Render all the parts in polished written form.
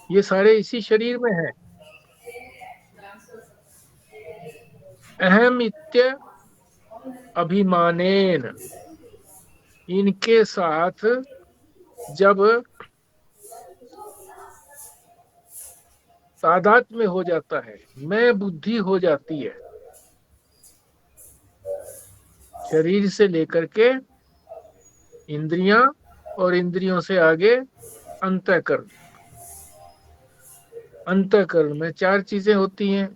ये सारे इसी शरीर में है। अहम इत्य अभिमानेन, इनके साथ जब तादात्म्य में हो जाता है, मैं बुद्धि हो जाती है, शरीर से लेकर के इंद्रियां, और इंद्रियों से आगे अंतःकरण। अंतःकरण में चार चीजें होती हैं,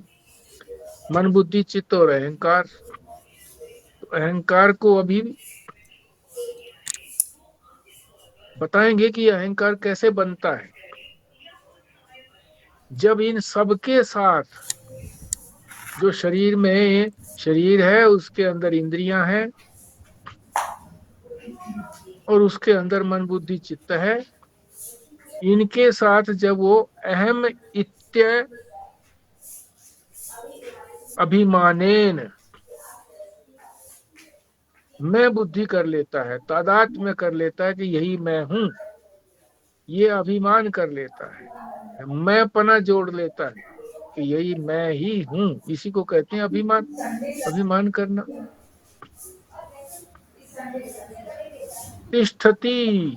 मन बुद्धि चित्त और अहंकार। तो अहंकार को अभी बताएंगे कि अहंकार कैसे बनता है। जब इन सबके साथ, जो शरीर में शरीर है, उसके अंदर इंद्रियां हैं, और उसके अंदर मन बुद्धि चित्त है, इनके साथ जब वो अहम इत्य अभिमानेन, मैं बुद्धि कर लेता है, तादात्म्य में कर लेता है कि यही मैं हूं, ये अभिमान कर लेता है, मैं पना जोड़ लेता है कि यही मैं ही हूं, इसी को कहते हैं अभिमान। अभिमान करना। तिष्ठति,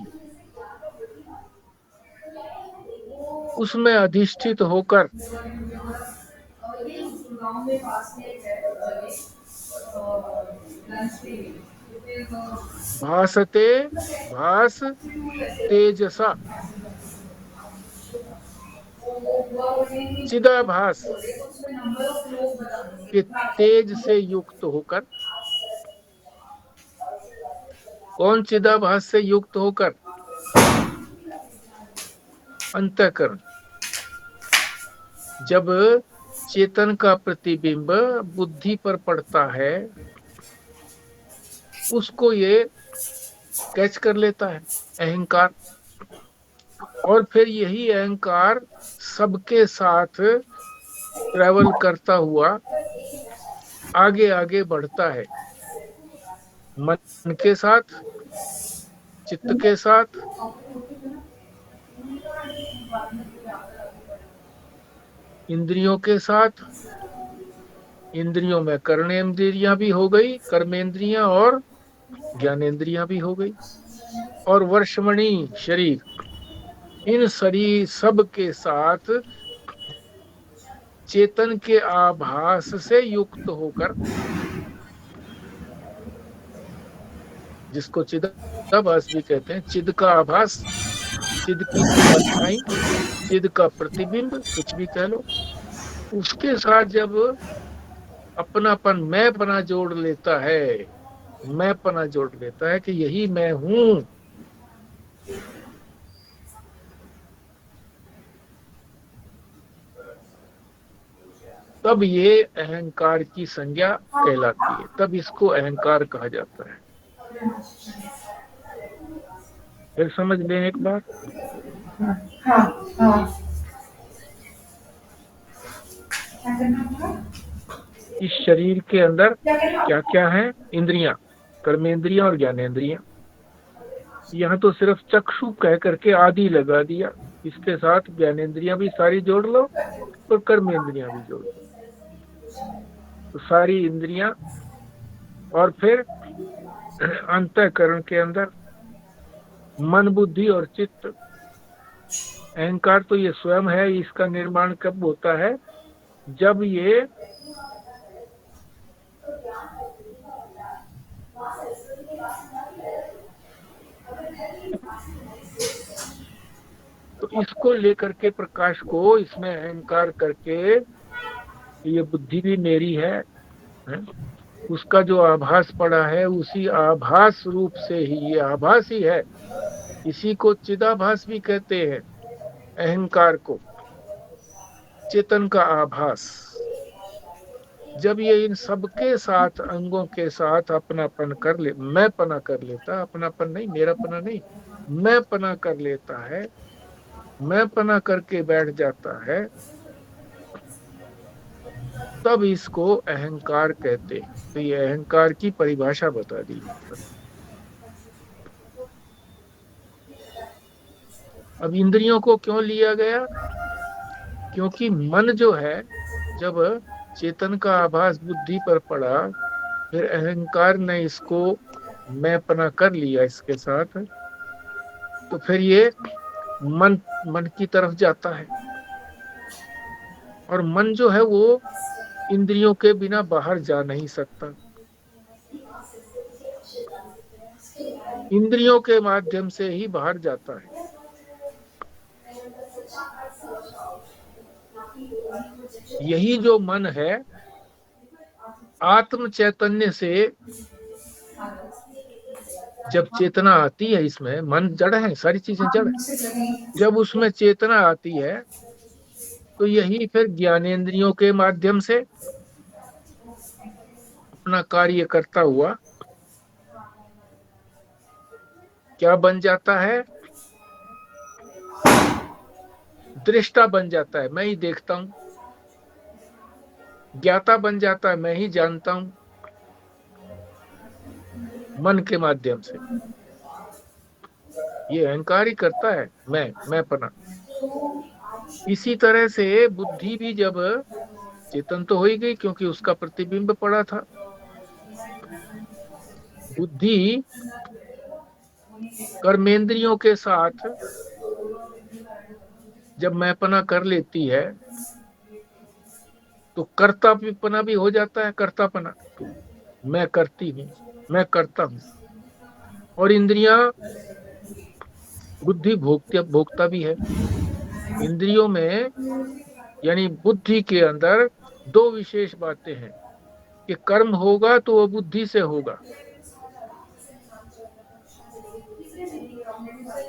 उसमें अधिष्ठित होकर। भासते, भास तेजसा, चिदाभास के तेज से युक्त होकर। कौन चिदाभास से युक्त होकर? अंतःकरण। जब चेतन का प्रतिबिंब बुद्धि पर पड़ता है, उसको ये कैच कर लेता है, अहंकार। और फिर यही अहंकार सबके साथ ट्रेवल करता हुआ आगे आगे बढ़ता है, मन के साथ, चित्त के साथ, इंद्रियों के साथ। इंद्रियों में कर्मेंद्रियां भी हो गई, कर्मेंद्रियां, और ज्ञानेंद्रियां भी हो गई, और वर्षमणि शरीर। इन शरीर सब के साथ चेतन के आभास से युक्त होकर, जिसको चिदाभास भी कहते हैं, चिद का आभास, चिद की परछाई, चिद का प्रतिबिंब, कुछ भी कह लो, उसके साथ जब अपनापन, मैं पना जोड़ लेता है, मैं पना जोड़ लेता है कि यही मैं हूं, तब ये अहंकार की संज्ञा कहलाती है, तब इसको अहंकार कहा जाता है। फिर समझ लें एक बार, हाँ हाँ। क्या करना होगा? इस शरीर के अंदर क्या करना? क्या क्या है? इंद्रियां, कर्मेंद्रियां और ज्ञानेंद्रियां। यहाँ तो सिर्फ चक्षु कह करके आदि लगा दिया, इसके साथ ज्ञानेंद्रियां भी सारी जोड़ लो, और कर्मेंद्रियां भी जोड़ लो, तो सारी इंद्रियां। और फिर अंतःकरण के अंदर मन बुद्धि और चित्त। अहंकार तो ये स्वयं है, इसका निर्माण कब होता है? जब ये तो इसको लेकर के, प्रकाश को इसमें अहंकार करके, ये बुद्धि भी मेरी है? उसका जो आभास पड़ा है, उसी आभास रूप से ही, ये आभास ही है, इसी को चिदाभास भी कहते हैं, अहंकार को, चेतन का आभास। जब ये इन सबके साथ, अंगों के साथ अपनापन कर ले, मैं पना कर लेता, अपनापन नहीं, मेरा पना नहीं, मैं पना कर लेता है, मैं पना करके बैठ जाता है, तब इसको अहंकार कहते हैं। तो ये अहंकार की परिभाषा बता दी। अब इंद्रियों को क्यों लिया गया? क्योंकि मन जो है, जब चेतन का आभास बुद्धि पर पड़ा, फिर अहंकार ने इसको मैंपना कर लिया इसके साथ, तो फिर ये मन मन की तरफ जाता है। और मन जो है वो इंद्रियों के बिना बाहर जा नहीं सकता, इंद्रियों के माध्यम से ही बाहर जाता है। यही जो मन है, आत्म चैतन्य से जब चेतना आती है, इसमें मन जड़ है, सारी चीजें जड़ है, जब उसमें चेतना आती है तो यही फिर ज्ञानेंद्रियों के माध्यम से अपना कार्य करता हुआ क्या बन जाता है, दृष्टा बन जाता है, मैं ही देखता हूं, ज्ञाता बन जाता है, मैं ही जानता हूं, मन के माध्यम से। ये अहंकार ही करता है मैंपना। इसी तरह से बुद्धि भी जब चेतन तो हो ही गई, क्योंकि उसका प्रतिबिंब पड़ा था, बुद्धि कर्मेंद्रियों के साथ जब मैंपना कर लेती है तो कर्तापना भी हो जाता है, कर्तापना, मैं करती हूं, मैं करता हूं। और इंद्रियां, बुद्धि भोक्ता भी है। इंद्रियों में यानी बुद्धि के अंदर दो विशेष बातें हैं कि कर्म होगा तो वह बुद्धि से होगा,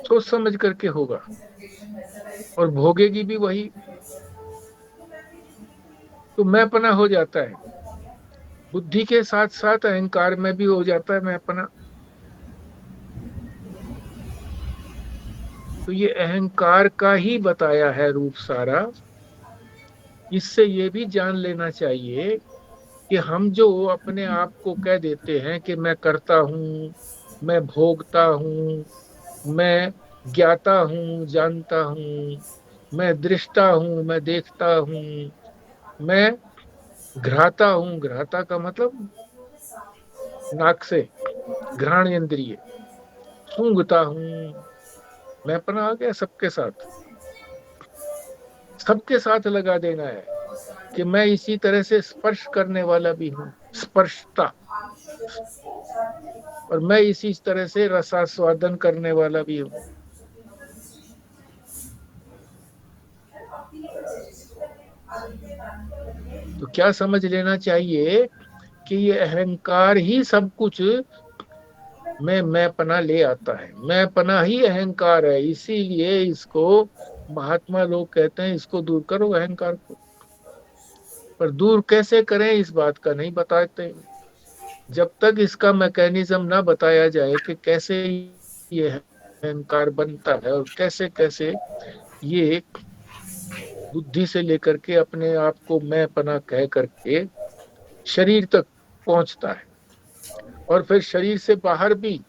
सोच समझ करके होगा, और भोगेगी भी वही, तो मैंपना हो जाता है। बुद्धि के साथ साथ अहंकार में भी हो जाता है मैंपना। तो ये अहंकार का ही बताया है रूप सारा। इससे ये भी जान लेना चाहिए कि हम जो अपने आप को कह देते हैं कि मैं करता हूं, मैं भोगता हूं, मैं ज्ञाता हूं, जानता हूं, मैं दृष्टा हूं, मैं देखता हूं, मैं घ्राता हूं, घ्राता का मतलब नाक से घ्राण इंद्रिय, सूंघता हूं, मैंपना आ गया सबके साथ। सबके साथ लगा देना है कि मैं इसी तरह से स्पर्श करने वाला भी हूं, स्पर्शता, और मैं इसी तरह से रसास्वादन करने वाला भी हूं। तो क्या समझ लेना चाहिए कि ये अहंकार ही सब कुछ में मैंपना ले आता है, मैंपना ही अहंकार है। इसीलिए इसको महात्मा लोग कहते हैं इसको दूर करो अहंकार को। पर दूर कैसे करें इस बात का नहीं बताते। जब तक इसका मैकेनिज्म ना बताया जाए कि कैसे ये अहंकार बनता है और कैसे कैसे ये बुद्धि से लेकर के अपने आप को मैंपना कह करके शरीर तक पहुंचता है, और फिर शरीर से बाहर भी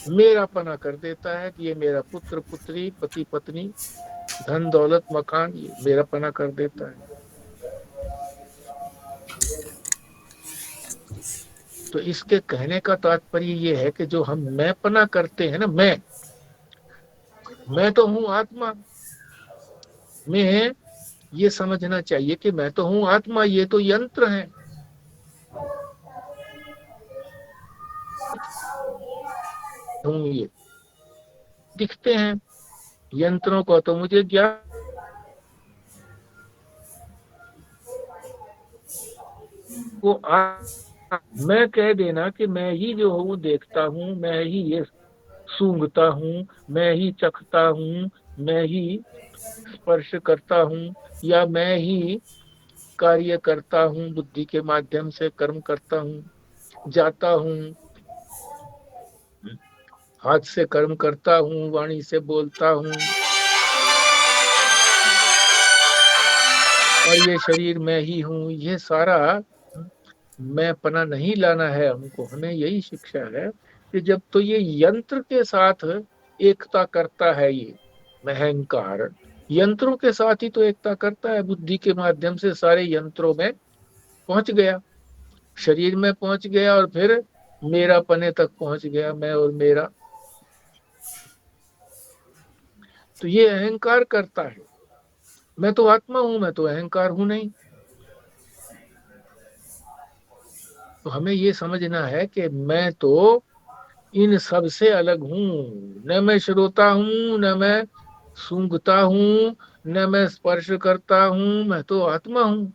मेरापना कर देता है कि ये मेरा पुत्र पुत्री, पति पत्नी, धन दौलत मकान, ये मेरापना कर देता है। तो इसके कहने का तात्पर्य ये है कि जो हम मैंपना करते हैं ना, मैं तो हूं आत्मा, मैं ये समझना चाहिए कि मैं तो हूं आत्मा, ये तो यंत्र है। ये दिखते हैं यंत्रों को, तो मुझे ज्ञान को मैं कह देना कि मैं ही जो हूँ देखता हूँ, मैं ही ये सूंघता हूँ, मैं ही चखता हूँ, मैं ही स्पर्श करता हूँ, या मैं ही कार्य करता हूँ, बुद्धि के माध्यम से कर्म करता हूँ, जाता हूँ, हाथ से कर्म करता हूँ, वाणी से बोलता हूँ, और ये शरीर मैं ही हूँ। ये सारा मैंपना नहीं लाना है हमको। हमें यही शिक्षा है कि जब तो ये यंत्र के साथ एकता करता है ये अहंकार, यंत्रों के साथ ही तो एकता करता है, बुद्धि के माध्यम से सारे यंत्रों में पहुंच गया, शरीर में पहुंच गया और फिर मेरा पने तक पहुंच गया, मैं और मेरा। तो ये अहंकार करता है, मैं तो आत्मा हूं, मैं तो अहंकार हूं नहीं। तो हमें ये समझना है कि मैं तो इन सब से अलग हूं, न मैं श्रोता हूं, न मैं सूंघता हूं, न मैं स्पर्श करता हूं, मैं तो आत्मा हूं।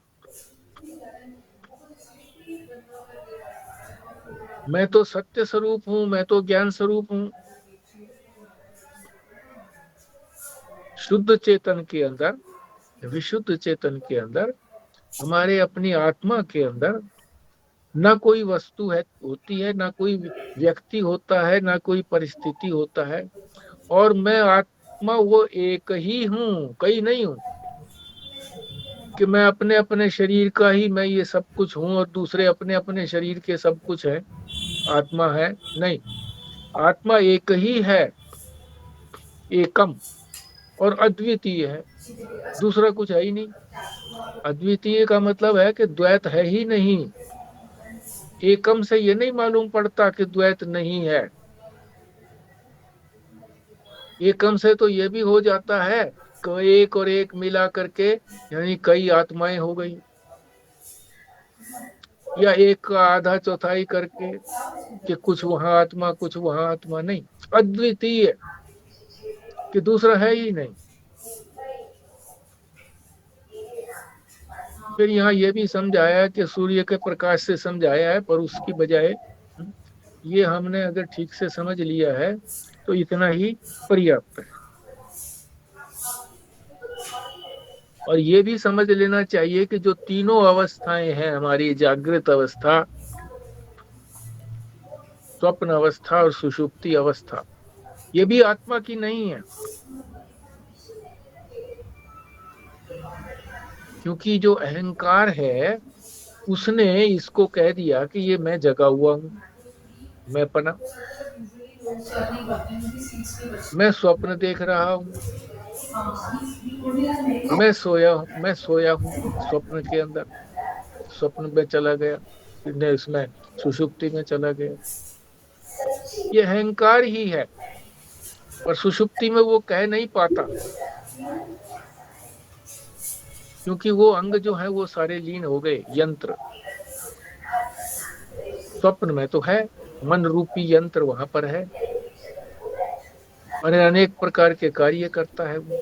मैं तो सत्य स्वरूप हूं, मैं तो ज्ञान स्वरूप हूं। शुद्ध चेतन के अंदर, विशुद्ध चेतन के अंदर, हमारे अपनी आत्मा के अंदर ना कोई वस्तु है होती है, ना कोई व्यक्ति होता है, ना कोई परिस्थिति होता है। और मैं आत्मा वो एक ही हूँ, कई नहीं हूँ कि मैं अपने अपने शरीर का ही मैं ये सब कुछ हूँ और दूसरे अपने अपने शरीर के सब कुछ है, आत्मा है नहीं। आत्मा एक ही है, एकम और अद्वितीय है, दूसरा कुछ है ही नहीं। अद्वितीय का मतलब है कि द्वैत है ही नहीं। एकम से ये नहीं मालूम पड़ता कि द्वैत नहीं है। एकम से तो ये भी हो जाता है कि एक और एक मिला करके यानी कई आत्माएं हो गई, या एक का आधा चौथाई करके कि कुछ वहां आत्मा कुछ वहां आत्मा। नहीं, अद्वितीय कि दूसरा है ही नहीं। फिर यहाँ ये भी समझाया कि सूर्य के प्रकाश से समझाया है, पर उसकी बजाय ये हमने अगर ठीक से समझ लिया है तो इतना ही पर्याप्त है। और ये भी समझ लेना चाहिए कि जो तीनों अवस्थाएं हैं हमारी, जागृत अवस्था, स्वप्न अवस्था और सुषुप्ति अवस्था, ये भी आत्मा की नहीं है। क्योंकि जो अहंकार है उसने इसको कह दिया कि ये मैं जगा हुआ हूं, मैं पना, मैं स्वप्न देख रहा हूं, मैं सोया हूं स्वप्न के अंदर, स्वप्न में चला गया, फिर इसमें सुषुप्ति में चला गया। ये अहंकार ही है, पर सुषुप्ति में वो कह नहीं पाता क्योंकि वो अंग जो है वो सारे लीन हो गए, यंत्र। स्वप्न में तो है, मन रूपी यंत्र वहां पर है और अनेक प्रकार के कार्य करता है वो,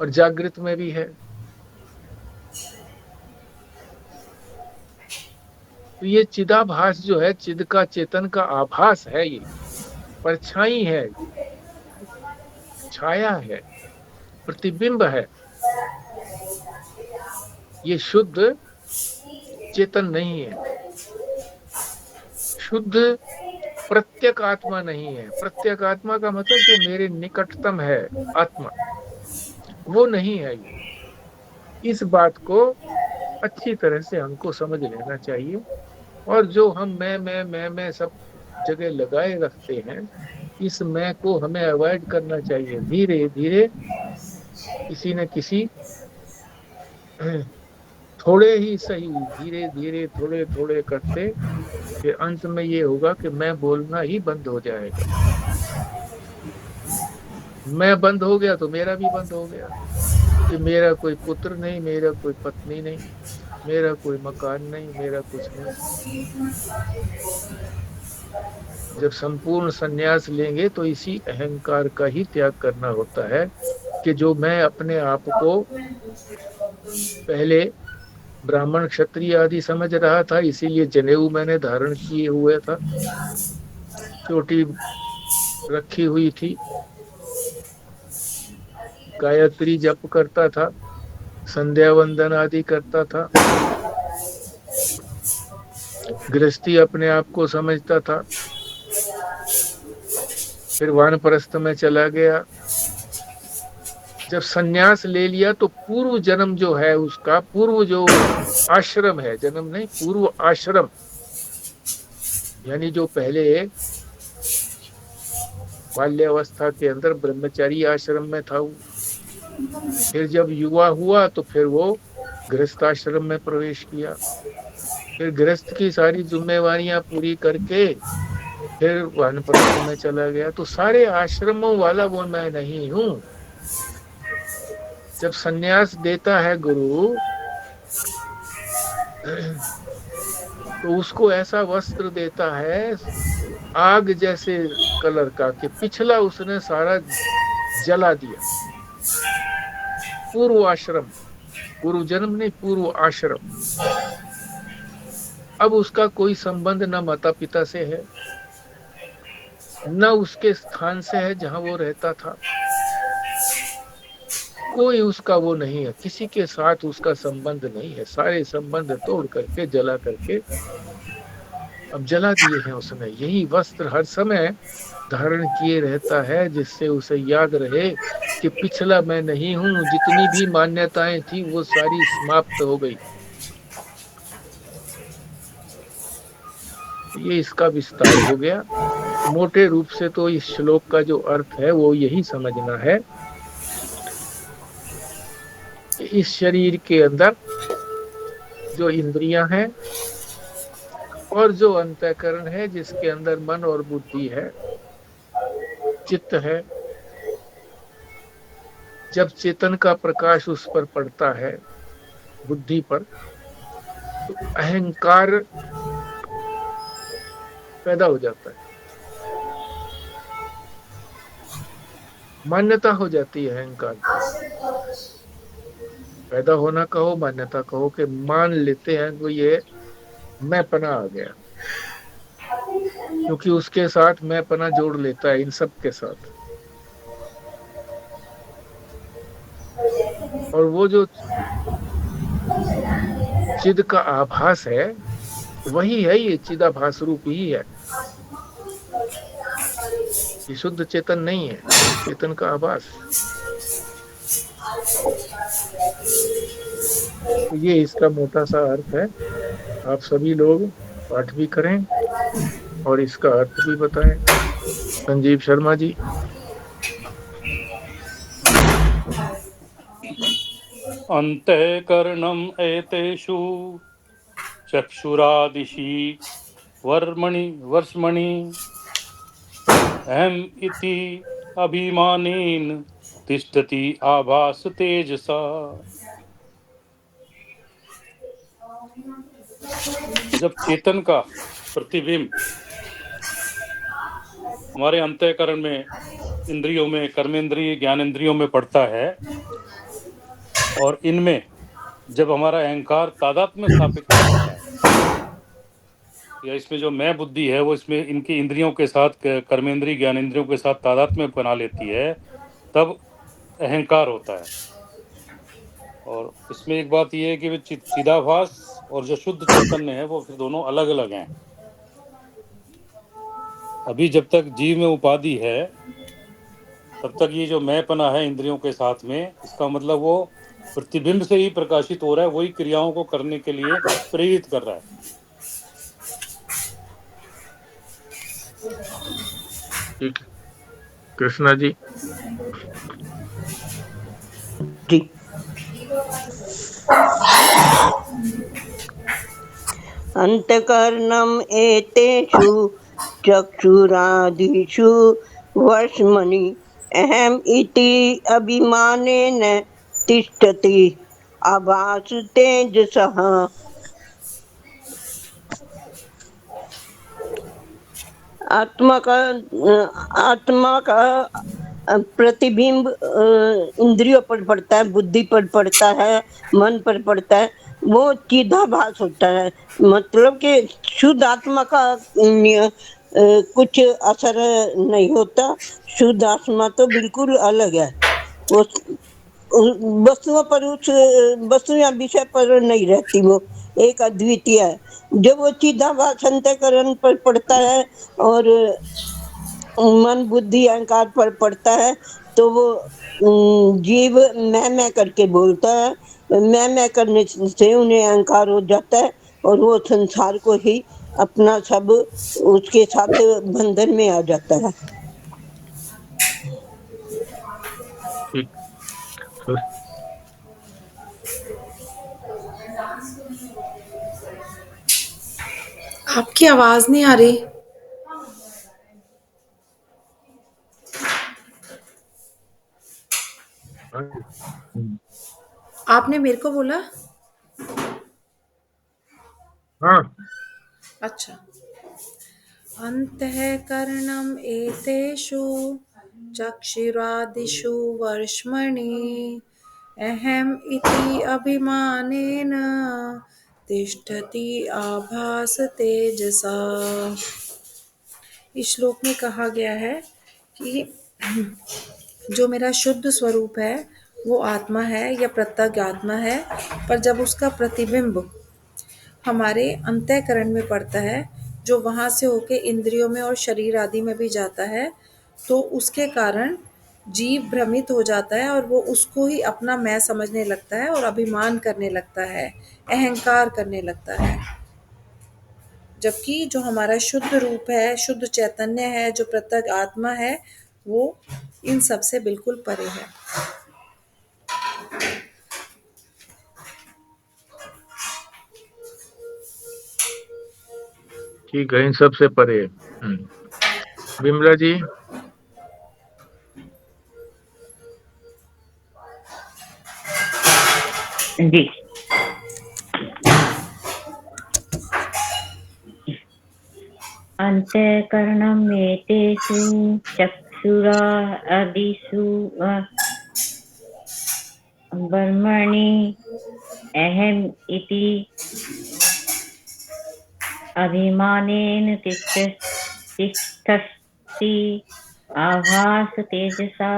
और जागृत में भी है। तो ये चिदाभास जो है, चिद का चेतन का आभास है, ये परछाई है, छाया है, प्रतिबिंब है। ये शुद्ध चेतन नहीं है, शुद्ध प्रत्यक आत्मा नहीं है। प्रत्यक आत्मा का मतलब जो मेरे निकटतम है आत्मा, वो नहीं है ये। इस बात को अच्छी तरह से हमको समझ लेना चाहिए। और जो हम मैं सब जगह लगाए रखते हैं, इस मैं को हमें अवॉइड करना चाहिए। धीरे धीरे किसी न किसी, थोड़े ही सही, धीरे धीरे थोड़े थोड़े करते, फिर अंत में ये होगा कि मैं बोलना ही बंद हो जाएगा। मैं बंद हो गया तो मेरा भी बंद हो गया कि मेरा कोई पुत्र नहीं, मेरा कोई पत्नी नहीं, मेरा कोई मकान नहीं, मेरा कुछ नहीं। जब संपूर्ण संन्यास लेंगे तो इसी अहंकार का ही त्याग करना होता है कि जो मैं अपने आप को पहले ब्राह्मण क्षत्रिय आदि समझ रहा था, इसीलिए जनेऊ मैंने धारण किए हुए था, चोटी रखी हुई थी, गायत्री जप करता था, संध्या वंदन आदि करता था, गृहस्थी अपने आप को समझता था। फिर वानप्रस्थ में चला गया। जब सन्यास ले लिया तो पूर्व जन्म जो है उसका, पूर्व जो आश्रम है, जन्म नहीं, पूर्व आश्रम, यानी जो पहले बाल्यावस्था के अंदर ब्रह्मचारी आश्रम में था, फिर जब युवा हुआ तो फिर वो गृहस्थ आश्रम में प्रवेश किया। फिर गृहस्थ की सारी जिम्मेवारियां पूरी करके फिर वानप्रस्थ में चला गया। तो सारे आश्रमों वाला वो मैं नहीं हूं। जब सन्यास देता है गुरु तो उसको ऐसा वस्त्र देता है आग जैसे कलर का कि पिछला उसने सारा जला दिया। पूर्व आश्रम, पूर्व जन्म नहीं, पूर्व आश्रम। अब उसका कोई संबंध न माता पिता से है, न उसके स्थान से है जहां वो रहता था। कोई उसका वो नहीं है, किसी के साथ उसका संबंध नहीं है। सारे संबंध तोड़ करके जला करके अब जला दिए हैं उसने। यही वस्त्र हर समय धारण किए रहता है जिससे उसे याद रहे कि पिछला मैं नहीं हूं। जितनी भी मान्यताएं थी वो सारी समाप्त हो गई। ये इसका विस्तार हो गया। मोटे रूप से तो इस श्लोक का जो अर्थ है वो यही समझना है कि इस शरीर के अंदर जो इंद्रियां हैं और जो अंतःकरण है, जिसके अंदर मन और बुद्धि है, चित्त है, जब चेतन का प्रकाश उस पर पड़ता है, बुद्धि पर, तो अहंकार पैदा हो जाता है। मान्यता हो जाती है अहंकार की। पैदा होना कहो, मान्यता कहो, कि मान लेते हैं कि ये मैं पना आ गया, क्योंकि उसके साथ मैं पना जोड़ लेता है इन सब के साथ। और वो जो चिद का आभास है वही है, ये चिदाभास रूप ही है। ये शुद्ध चेतन नहीं है, चेतन का आभास। तो ये इसका मोटा सा अर्थ है। आप सभी लोग पाठ भी करें और इसका अर्थ भी बताएं। संजीव शर्मा जी। अंतःकरणम् एतेषु चक्षुरादिशि वर्ष्मणि अहम् इति अभिमानेन तिष्ठति आभास तेजसा। जब चेतन का प्रतिबिंब हमारे अंतःकरण में, इंद्रियों में, कर्मेंद्रिय, ज्ञानेंद्रियों में पड़ता है और इनमें जब हमारा अहंकार तादात्म्य स्थापित करता है, या इसमें जो मैं बुद्धि है वो इसमें इनकी इंद्रियों के साथ, कर्मेंद्रिय ज्ञानेंद्रियों के साथ तादात्म्य बना लेती है, तब अहंकार होता है। और इसमें एक बात यह है कि चिदाभास और जो शुद्ध चैतन्य है वो फिर दोनों अलग अलग हैं। अभी जब तक जीव में उपाधि है तब तक ये जो मैंपना है इंद्रियों के साथ में, इसका मतलब वो प्रतिबिंब से ही प्रकाशित हो रहा है, वही क्रियाओं को करने के लिए प्रेरित कर रहा है। ठीक, कृष्णा जी। जी, अंतःकरणम् एतेषु चक्षुरादिषु वर्ष्मणि अहम् इति अभिमानेन तिष्ठति आभास तेजसः। आत्मा का प्रतिबिंब इंद्रियों पर पड़ता है, बुद्धि पर पड़ता है, मन पर पड़ता है, वो चिदाभास होता है। मतलब कि शुद्ध आत्मा का कुछ असर नहीं होता। शुद्ध आत्मा तो बिल्कुल अलग है, वो वस्तुओं पर, उस वस्तु या विषय पर नहीं रहती, वो एक अद्वितीय है। जब वो चिदाभास अंतःकरण पर पड़ता है और मन बुद्धि अहंकार पर पड़ता है तो वो जीव मैं करके बोलता है। मैं करने से उन्हें अहंकार हो जाता है और वो संसार को ही अपना सब उसके साथ बंधन में आ जाता है। ठीक, आपकी आवाज नहीं आ रही। आपने मेरे को बोला। हाँ, अच्छा। अंतःकरणम् एतेषु चक्षुरादिषु वर्ष्मणि अहम् इति अभिमानेन तिष्ठति आभास तेजसा। इस श्लोक में कहा गया है कि जो मेरा शुद्ध स्वरूप है वो आत्मा है या प्रत्यक्ष आत्मा है, पर जब उसका प्रतिबिंब हमारे अंतःकरण में पड़ता है, जो वहाँ से होके इंद्रियों में और शरीर आदि में भी जाता है, तो उसके कारण जीव भ्रमित हो जाता है और वो उसको ही अपना मैं समझने लगता है और अभिमान करने लगता है, अहंकार करने लगता है। जबकि जो हमारा शुद्ध रूप है, शुद्ध चैतन्य है, जो प्रत्यक्ष आत्मा है, वो इन सब से बिल्कुल परे है। ठीक है, इन सब से परे है। विमला जी। जी। अंतःकरणमेतेषु चक्षुरादिषु ब्रह्मणि अहम् इति अभिमानेन तिष्ठति आभास तेजसा।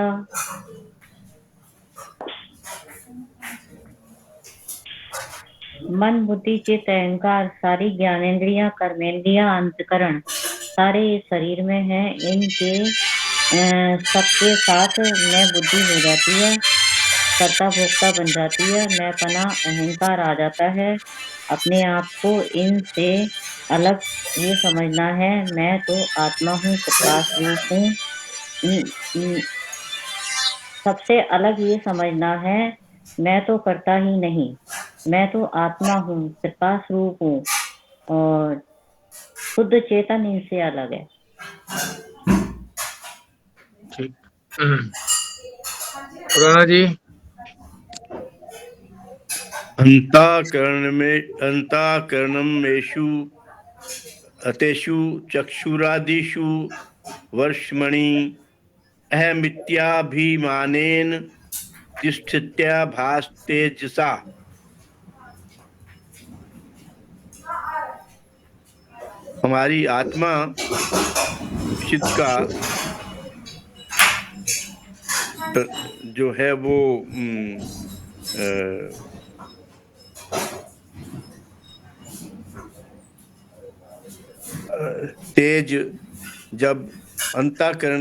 मन, बुद्धि, चित्त, अहंकार, सारी ज्ञानेंद्रियां, कर्मेंद्रियां, अंतकरण सारे इस शरीर में हैं। इनके सबके साथ मैं बुद्धि हो जाती है, कर्ता भोक्ता बन जाती है, मैं पना अहंकार आ जाता है। अपने आप को इनसे अलग ये समझना है, मैं तो आत्मा हूँ, प्रकाश रूप हूँ। सबसे अलग ये समझना है, मैं तो करता ही नहीं, मैं तो आत्मा हूँ, प्रकाश रूप हूँ और शुद्ध चेतन इनसे अलग है। ठीक। पुराना जी। अंताकरणमेषु अतेषु चक्षुरादिषु वर्ष्मणि अहमित्याभिमानेन तिष्ठत्याभासतेजसा। हमारी आत्मा चित्त का जो है वो तेज जब अंतःकरण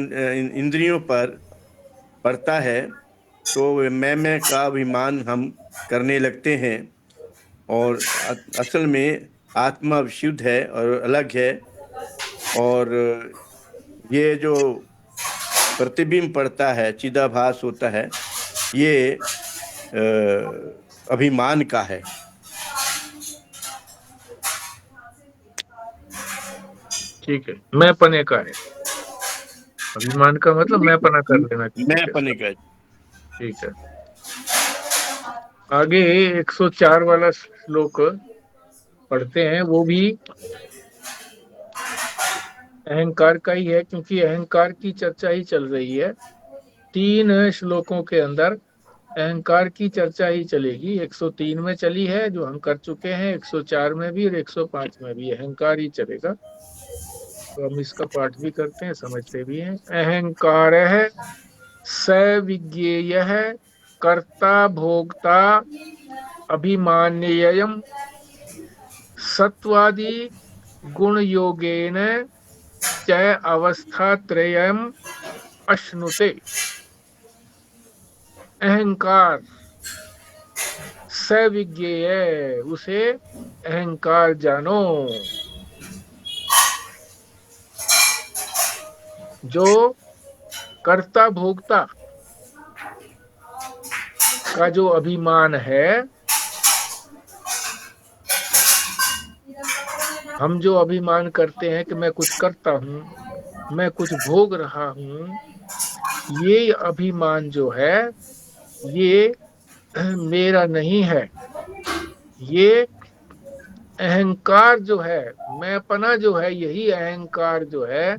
इंद्रियों पर पड़ता है तो मैं का अभिमान हम करने लगते हैं, और असल में आत्मा शुद्ध है और अलग है। और ये जो प्रतिबिंब पड़ता है, चिदाभास होता है, ये अभिमान का है। ठीक है, मैं पने का है। अभिमान का मतलब मैं पना कर लेना। मैं पने का। ठीक है। आगे 104 वाला श्लोक पढ़ते हैं। वो भी अहंकार का ही है, क्योंकि अहंकार की चर्चा ही चल रही है। 3 श्लोकों के अंदर अहंकार की चर्चा ही चलेगी। 103 में चली है जो हम कर चुके हैं, 104 में भी और 105 में भी अहंकार ही चलेगा। तो हम इसका पाठ भी करते हैं, समझते भी हैं। अहंकार है स विज्ञेय है कर्ता भोक्ता अभिमान्ययम् सत्वादि गुण योगेन च अवस्था त्रयम् अश्नुते। अहंकार सविज्ञेय, उसे अहंकार जानो, जो कर्ता भोक्ता का जो अभिमान है, हम जो अभिमान करते हैं कि मैं कुछ करता हूं, मैं कुछ भोग रहा हूं, ये अभिमान जो है ये मेरा नहीं है। ये अहंकार जो है, मैंपना जो है, यही अहंकार जो है,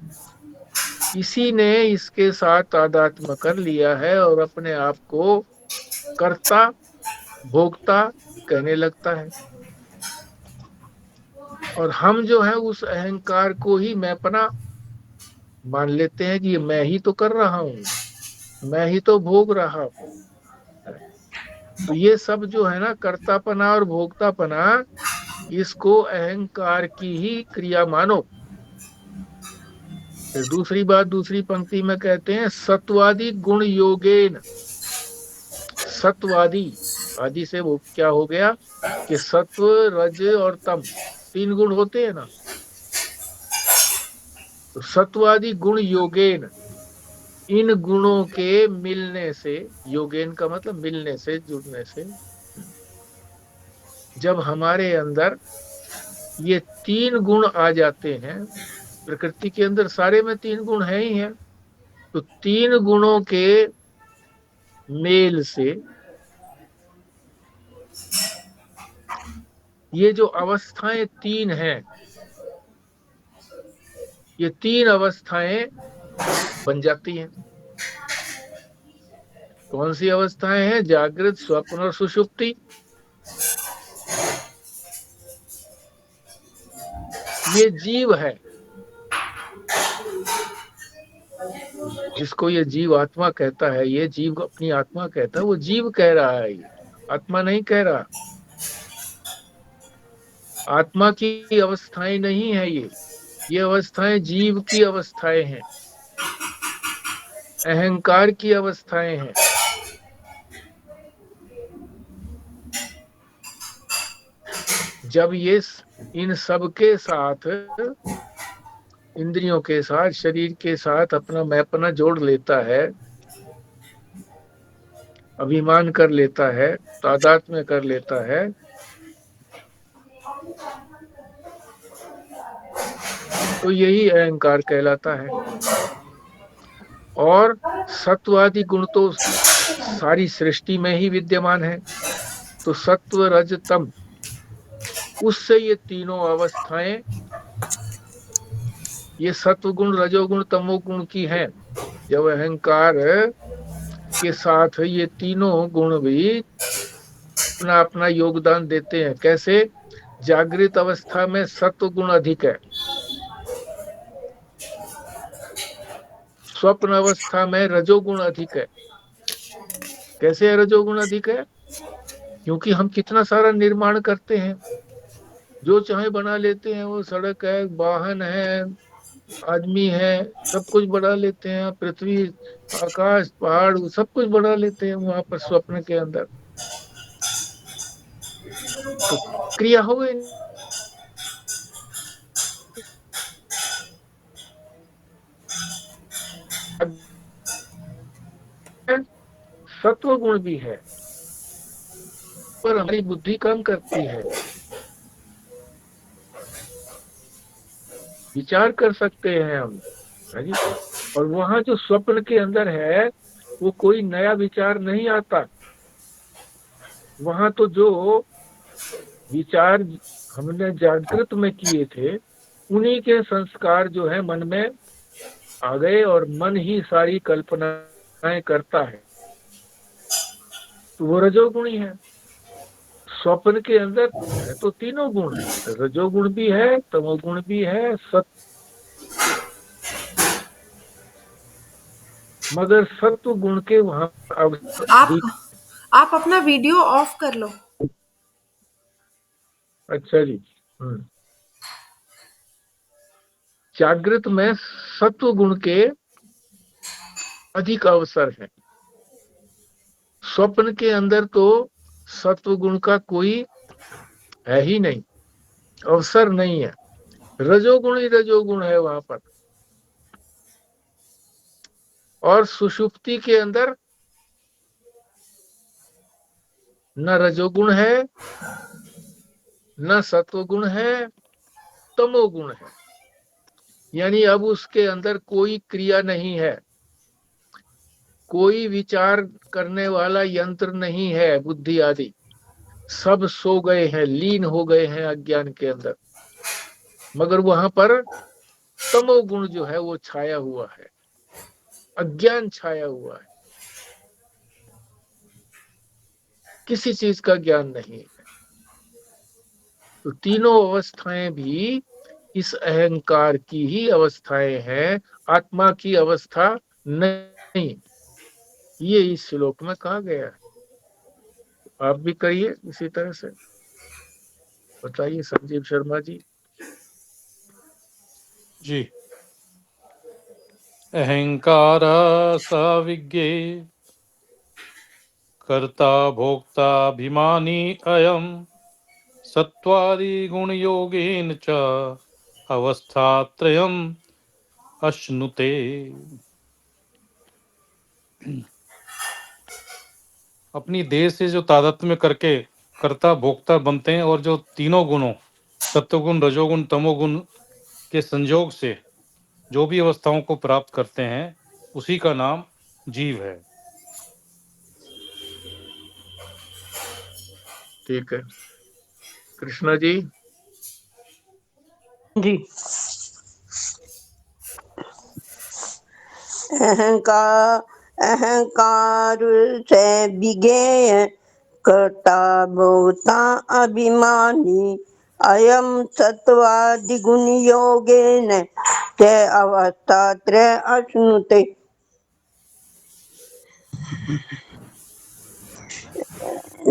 इसी ने इसके साथ तादात्म्य कर लिया है और अपने आप को कर्ता भोक्ता कहने लगता है। और हम जो है उस अहंकार को ही मैंपना मान लेते हैं कि ये मैं ही तो कर रहा हूं, मैं ही तो भोग रहा हूं। तो ये सब जो है ना, कर्तापना और भोक्तापना, इसको अहंकार की ही क्रिया मानो। फिर दूसरी बात, दूसरी पंक्ति में कहते हैं सत्वादि गुण योगेन। सत्वादि, आदि से वो क्या हो गया कि सत्व रज और तम 3 गुण होते हैं ना। तो सत्वादि गुण योगेन, इन गुणों के मिलने से, योगेन का मतलब मिलने से, जुड़ने से, जब हमारे अंदर ये 3 गुण आ जाते हैं, प्रकृति के अंदर सारे में 3 गुण है ही हैं, तो 3 गुणों के मेल से ये जो अवस्थाएं 3 हैं, ये 3 अवस्थाएं बन जाती हैं। कौन सी अवस्थाएं हैं? जागृत, स्वप्न और सुषुप्ति। ये जीव है, जिसको ये जीव आत्मा कहता है, ये जीव अपनी आत्मा कहता है, वो जीव कह रहा है, ये आत्मा नहीं कह रहा। आत्मा की अवस्थाएं नहीं है ये अवस्थाएं जीव की अवस्थाएं हैं, अहंकार की अवस्थाएं हैं। जब ये इन सब के साथ, इंद्रियों के साथ, शरीर के साथ अपना मैपना जोड़ लेता है, अभिमान कर लेता है, तादात्म्य कर लेता है, तो यही अहंकार कहलाता है। और सत्वादि गुण तो सारी सृष्टि में ही विद्यमान है। तो सत्व रज तम, उससे ये तीनों अवस्थाएं, ये सत्वगुण, रजोगुण, तमोगुण की हैं। जब अहंकार के साथ ये तीनों गुण भी अपना अपना योगदान देते हैं। कैसे? जागृत अवस्था में सत्व गुण अधिक है, स्वप्न अवस्था में रजोगुण अधिक है। कैसे है रजोगुण अधिक है? क्योंकि हम कितना सारा निर्माण करते हैं, जो चाहे बना लेते हैं। वो सड़क है, वाहन है, आदमी है, सब कुछ बना लेते हैं। पृथ्वी, आकाश, पहाड़, सब कुछ बना लेते हैं वहां पर स्वप्न के अंदर। तो क्रिया हो गई। सत्व गुण भी है, पर हमारी बुद्धि काम करती है। विचार कर सकते हैं हम, है जी। और वहां जो स्वप्न के अंदर है, वो कोई नया विचार नहीं आता। वहां तो जो विचार हमने जागृत में किए थे, उन्हीं के संस्कार जो है मन में आ गए, और मन ही सारी कल्पनाएं करता है। तो वो रजोगुणी है। स्वप्न के अंदर है तो तीनों गुण, रजोगुण भी है, तमोगुण भी है, मगर सत्व गुण के वहां आप अपना वीडियो ऑफ कर लो। अच्छा जी। जागृत में सत्व गुण के अधिक अवसर है। स्वप्न के अंदर तो सत्व गुण का कोई है ही नहीं, अवसर नहीं है। रजोगुण ही रजोगुण है वहां पर। और सुषुप्ति के अंदर न रजोगुण है, न सत्वगुण है, तमोगुण है। यानी अब उसके अंदर कोई क्रिया नहीं है, कोई विचार करने वाला यंत्र नहीं है, बुद्धि आदि सब सो गए हैं, लीन हो गए हैं अज्ञान के अंदर। मगर वहां पर तमोगुण जो है वो छाया हुआ है, अज्ञान छाया हुआ है, किसी चीज का ज्ञान नहीं है। तो तीनों अवस्थाएं भी इस अहंकार की ही अवस्थाएं हैं, आत्मा की अवस्था नहीं। ये इस श्लोक में कहा गया है। आप भी कहिए इसी तरह से। बताइए संजीव शर्मा जी। जी। अहंकार सविज्ञे कर्ता भोक्ता अभिमानी अयम सत्वादि गुण योगेन च अवस्थात्रयम् अश्नुते। अपनी देह से जो तादात्म्य करके कर्ता भोक्ता बनते हैं और जो तीनों गुणों सत्वगुण रजोगुण तमोगुण के संयोग से जो भी अवस्थाओं को प्राप्त करते हैं उसी का नाम जीव है। ठीक है कृष्णा जी। जी। अहंकार से विज्ञेय कर्ता भोक्ता अभिमानी अयम सत्वादि गुण योगेन च अवस्थात्रय अश्नुते।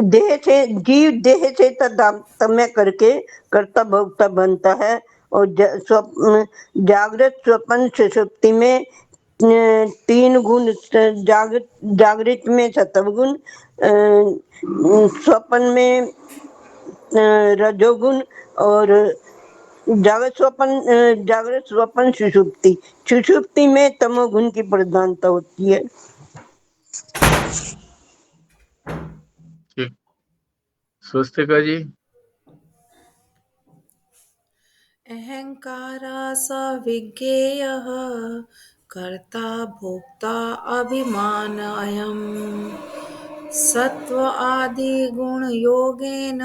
देह से जीव देह से तदात्म्य करके कर्ता भोक्ता बनता है और जागृत स्वप्न सुषुप्ति में तीन गुण, जागृत में सत्वगुण, स्वप्न में रजोगुण और जागृत स्वप्न सुषुप्ति में तमोगुण की प्रधानता होती है। ठीक। स्वस्तिका जी। अहंकारा स विज्ञेयः कर्ता भोक्ता अभिमान अयम सत्व आदि गुण योगेन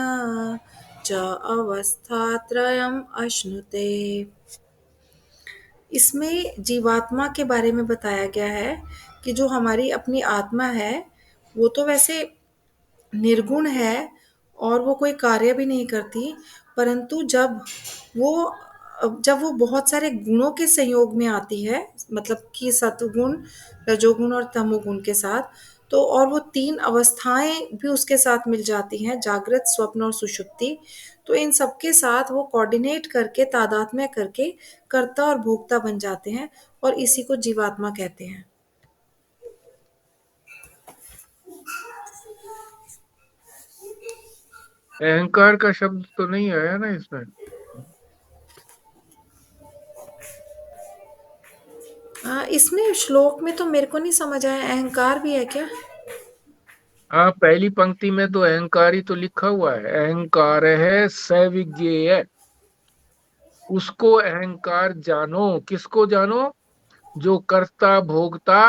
च अवस्थात्रयम् अश्नुते। इसमें जीवात्मा के बारे में बताया गया है कि जो हमारी अपनी आत्मा है वो तो वैसे निर्गुण है और वो कोई कार्य भी नहीं करती, परंतु जब वो बहुत सारे गुणों के संयोग में आती है, मतलब कि सत्वगुण रजोगुण और तमोगुण के साथ, तो और वो तीन अवस्थाएं भी उसके साथ मिल जाती हैं, जागृत स्वप्न और सुषुप्ति। तो इन सबके साथ वो कोऑर्डिनेट करके तादात्म्य करके कर्ता और भोक्ता बन जाते हैं और इसी को जीवात्मा कहते हैं। अहंकार का शब्द तो नहीं आया ना इसमें। इसमें श्लोक में तो मेरे को नहीं समझ आया, अहंकार भी है क्या? हाँ पहली पंक्ति में तो अहंकार ही तो लिखा हुआ है, अहंकार है सविज्ञेय। उसको अहंकार जानो। किसको जानो? जो कर्ता भोक्ता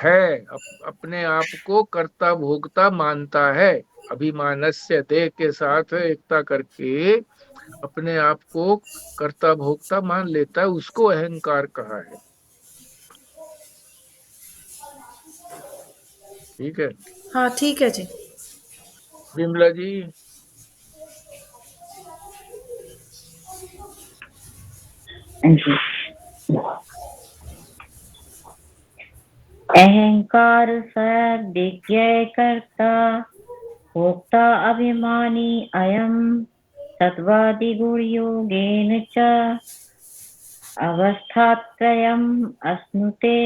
है, अपने आप को कर्ता भोक्ता मानता है, अभिमानस्य देह के साथ एकता करके अपने आप को कर्ता भोक्ता मान लेता है, उसको अहंकार कहा है। ठीक है। हाँ ठीक है जी। विमला जी। जी। अहंकार स विज्ञेय कर्ता भोक्ता अभिमानी अयम सत्वादि गुण योगेन च अवस्थात्रयम् अश्नुते।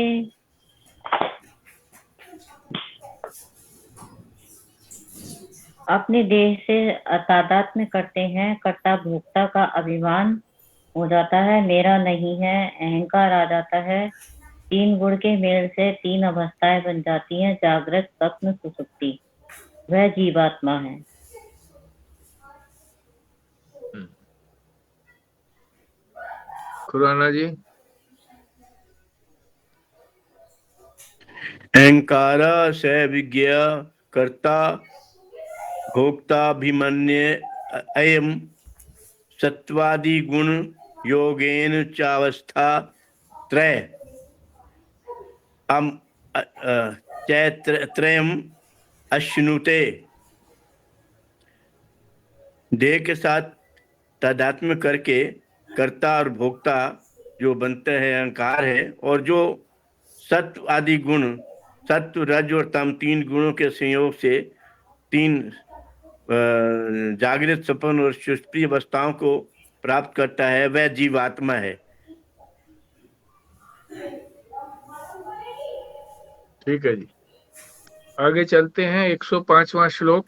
अपने देह से तादात्म्य करते हैं, कर्ता भोक्ता का अभिमान हो जाता है, मेरा नहीं है, अहंकार आ जाता है। तीन गुण के मेल से तीन अवस्थाएं बन जाती हैं, जागृत स्वप्न सुषुप्ति। वह जीवात्मा है। खुराना जी। अहंकार स विज्ञा कर्ता भोक्ताभिमन्य अयम सत्वादि गुण योगेन चावस्था त्रय त्रयम अश्नुते। देह के साथ तादात्म्य करके कर्ता और भोक्ता जो बनते हैं अहंकार है, और जो सत्व आदि गुण, सत्व रज और तम तीन गुणों के संयोग से तीन जागृत सपन और सुषुप्ति अवस्थाओं को प्राप्त करता है, वह जीवात्मा है। ठीक है जी, आगे चलते हैं। 105वां श्लोक।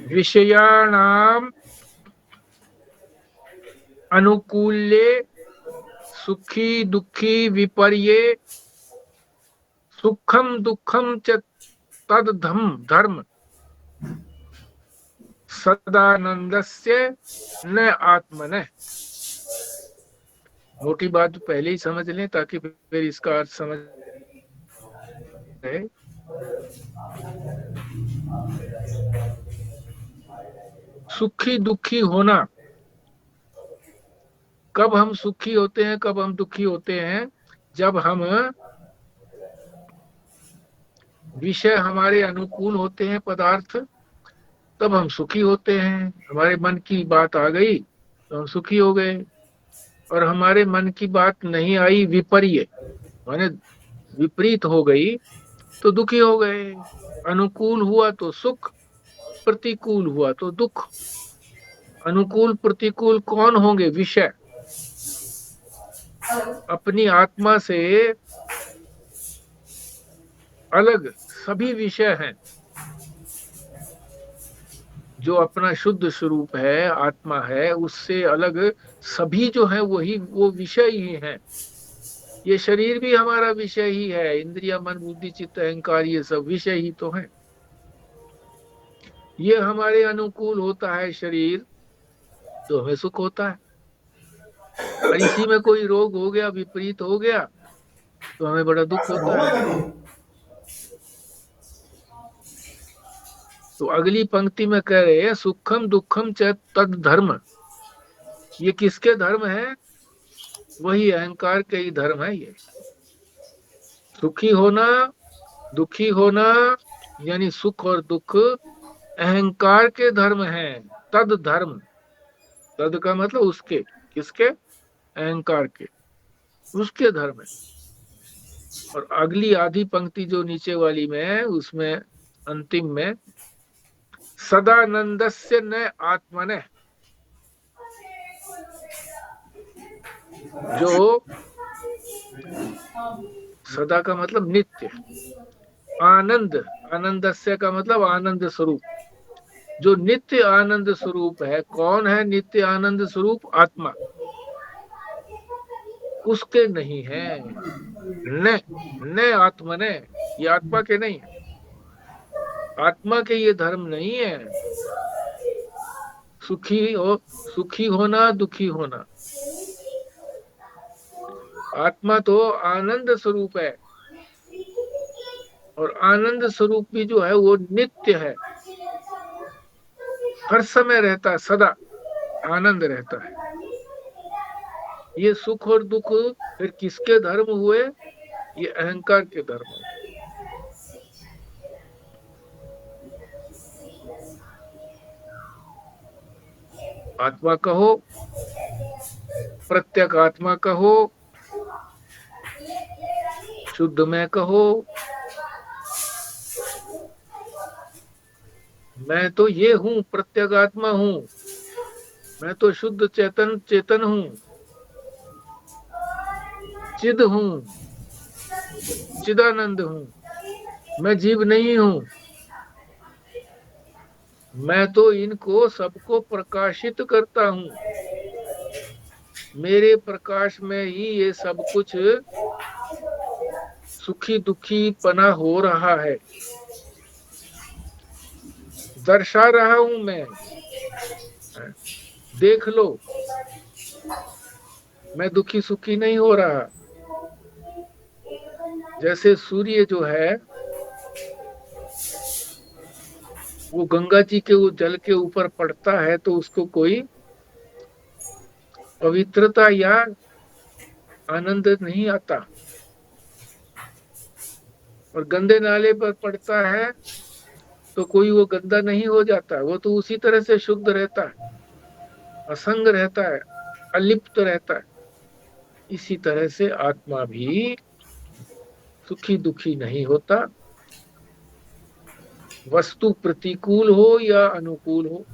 विषयाणाम अनुकूल्ये सुखी दुखी विपर्ये सुखम दुखम च तद्धर्म सदानंदस्य न आत्मनः। मोटी बात तो पहले ही समझ लें ताकि फिर इसका अर्थ समझ रहे। सुखी दुखी होना, कब हम सुखी होते हैं, कब हम दुखी होते हैं? जब हम विषय हमारे अनुकूल होते हैं, पदार्थ, तब हम सुखी होते हैं। हमारे मन की बात आ गई तो हम सुखी हो गए, और हमारे मन की बात नहीं आई, विपर्य माने विपरीत हो गई, तो दुखी हो गए। अनुकूल हुआ तो सुख, प्रतिकूल हुआ तो दुख। अनुकूल प्रतिकूल कौन होंगे? विषय। अपनी आत्मा से अलग सभी विषय हैं। जो अपना शुद्ध स्वरूप है, आत्मा है, उससे अलग सभी जो है वो विषय ही हैं। ये शरीर भी हमारा विषय ही है। इंद्रिया, मन, बुद्धि, चित्त, अहंकार, ये सब विषय ही तो है। ये हमारे अनुकूल होता है शरीर, तो हमें सुख होता है, और इसी में कोई रोग हो गया, विपरीत हो गया, तो हमें बड़ा दुख होता है। तो अगली पंक्ति में कह रहे हैं सुखम दुखम च तद धर्म। ये किसके धर्म है? वही अहंकार के ही धर्म है। ये सुखी होना, दुखी होना, यानी सुख और दुख अहंकार के धर्म है। तद धर्म, तद का मतलब उसके, किसके? अहंकार के, उसके धर्म है। और अगली आधी पंक्ति जो नीचे वाली में है, उसमें अंतिम में सदानंदस्य न आत्मनः, जो सदा का मतलब नित्य, आनंद, आनंदस्य का मतलब आनंद स्वरूप, जो नित्य आनंद स्वरूप है। कौन है नित्य आनंद स्वरूप? आत्मा। उसके नहीं है। न आत्मने, ये आत्मा के नहीं है। आत्मा के ये धर्म नहीं है। सुखी होना, दुखी होना। आत्मा तो आनंद स्वरूप है, और आनंद स्वरूप भी जो है वो नित्य है, हर समय रहता है, सदा आनंद रहता है। ये सुख और दुख फिर किसके धर्म हुए? ये अहंकार के धर्म हुए। आत्मा कहो, प्रत्यक आत्मा कहो, शुद्ध में कहो, मैं तो ये हूं, प्रत्यक आत्मा हूं, मैं तो शुद्ध चेतन हूं, चिद हूं, चिदानंद हूं, मैं जीव नहीं हूं। मैं तो इनको सबको प्रकाशित करता हूं। मेरे प्रकाश में ही ये सब कुछ सुखी दुखी पना हो रहा है, दर्शा रहा हूं मैं, देख लो, मैं दुखी सुखी नहीं हो रहा। जैसे सूर्य जो है वो गंगा जी के वो जल के ऊपर पड़ता है तो उसको कोई पवित्रता या आनंद नहीं आता, और गंदे नाले पर पड़ता है तो कोई वो गंदा नहीं हो जाता, वो तो उसी तरह से शुद्ध रहता है, असंग रहता है, अलिप्त रहता है। इसी तरह से आत्मा भी सुखी दुखी नहीं होता। वस्तु प्रतिकूल हो या अनुकूल हो,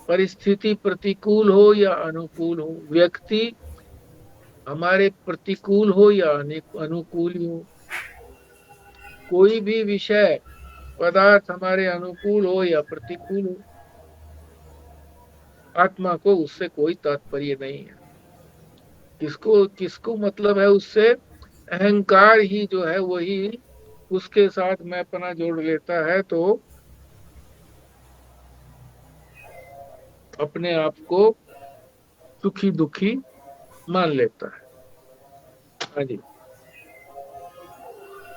परिस्थिति प्रतिकूल हो या अनुकूल हो, व्यक्ति हमारे प्रतिकूल हो या अनुकूल हो, कोई भी विषय पदार्थ हमारे अनुकूल हो या प्रतिकूल हो, आत्मा को उससे कोई तात्पर्य नहीं है। किसको किसको मतलब है उससे? अहंकार ही जो है वही उसके साथ मैंपना जोड़ लेता है, तो अपने आप को सुखी दुखी मान लेता है। हाँ जी,